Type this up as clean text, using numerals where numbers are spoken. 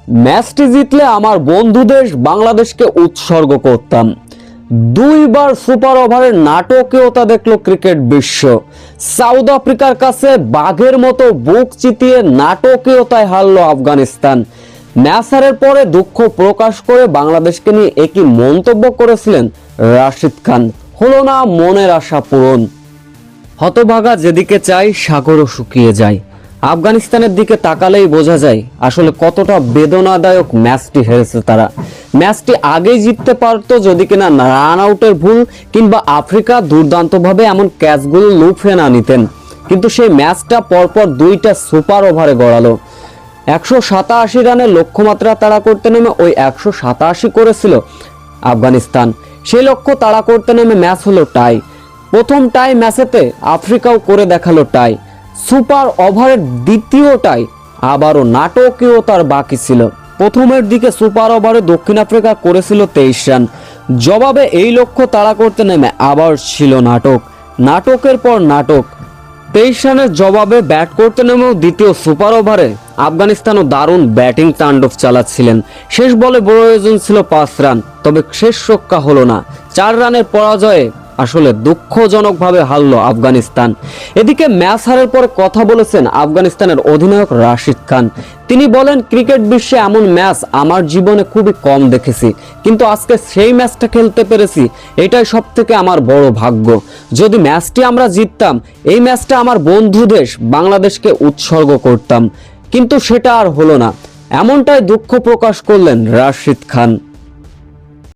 ম্যাচটি জিতলে আমার বন্ধু দেশ বাংলাদেশকে উৎসর্গ করতাম। দুইবার সুপার ওভারের নাটকীয়তা দেখলো ক্রিকেট বিশ্ব। সাউথ আফ্রিকার কাছে বাঘের মতো বুক চিতিয়ে নাটকীয়তায় হারলো আফগানিস্তান। ম্যাচ হারের পরে দুঃখ প্রকাশ করে বাংলাদেশকে নিয়ে একই মন্তব্য করেছিলেন রাশিদ খান। হলো না মনের আশা পূরণ। হতভাগা যেদিকে চাই সাগরও শুকিয়ে যায়। আফগানিস্তানের দিকে তাকালেই বোঝা যায় আসলে কতটা বেদনাদায়ক ম্যাচটি হেরেছে তারা। ম্যাচটি আগেই জিততে পারতো যদি কিনা রান আউটের ভুল কিংবা আফ্রিকা দুর্দান্তভাবে এমন ক্যাচগুলো লুফে না নিতেন। কিন্তু সেই ম্যাচটা পরপর দুইটা সুপার ওভারে গড়ালো। 187 রানের লক্ষ্যমাত্রা তাড়া করতে নেমে ওই 187 করেছিল আফগানিস্তান। সেই লক্ষ্য তাড়া করতে নেমে ম্যাচ হলো টাই। প্রথম টাই ম্যাচেতে আফ্রিকাও করে দেখালো টাই। সুপার ওভারের দ্বিতীয়টাই আবারও নাটকীয়তার বাকি ছিল। প্রথমের দিকে সুপার ওভারে দক্ষিণ আফ্রিকা করেছিল 23 রান। জবাবে এই লক্ষ্য তাড়া করতে নেমে আবার ছিল নাটকের পর নাটক। 23 রানের জবাবে ব্যাট করতে নেমেও দ্বিতীয় সুপার ওভারে আফগানিস্তানও দারুণ ব্যাটিং তাণ্ডব চালাচ্ছিলেন। শেষ বলে প্রয়োজন ছিল 5 রান, তবে শেষ রক্ষা হলো না। 4 রানের পরাজয়ে আসলে দুঃখজনকভাবে হারল আফগানিস্তান। এদিকে ম্যাচ হারের পরে কথা বলেছেন আফগানিস্তানের অধিনায়ক রাশিদ খান। তিনি বলেন, ক্রিকেট বিশ্বে এমন ম্যাচ আমার জীবনে খুবই কম দেখেছি, কিন্তু আজকে সেই ম্যাচটা খেলতে পেরেছি, এটাই সবথেকে আমার বড় ভাগ্য। যদি ম্যাচটি আমরা জিততাম, এই ম্যাচটা আমার বন্ধু দেশ বাংলাদেশকে উৎসর্গ করতাম, কিন্তু সেটা আর হলো না। এমনটাই দুঃখ প্রকাশ করলেন রাশিদ খান।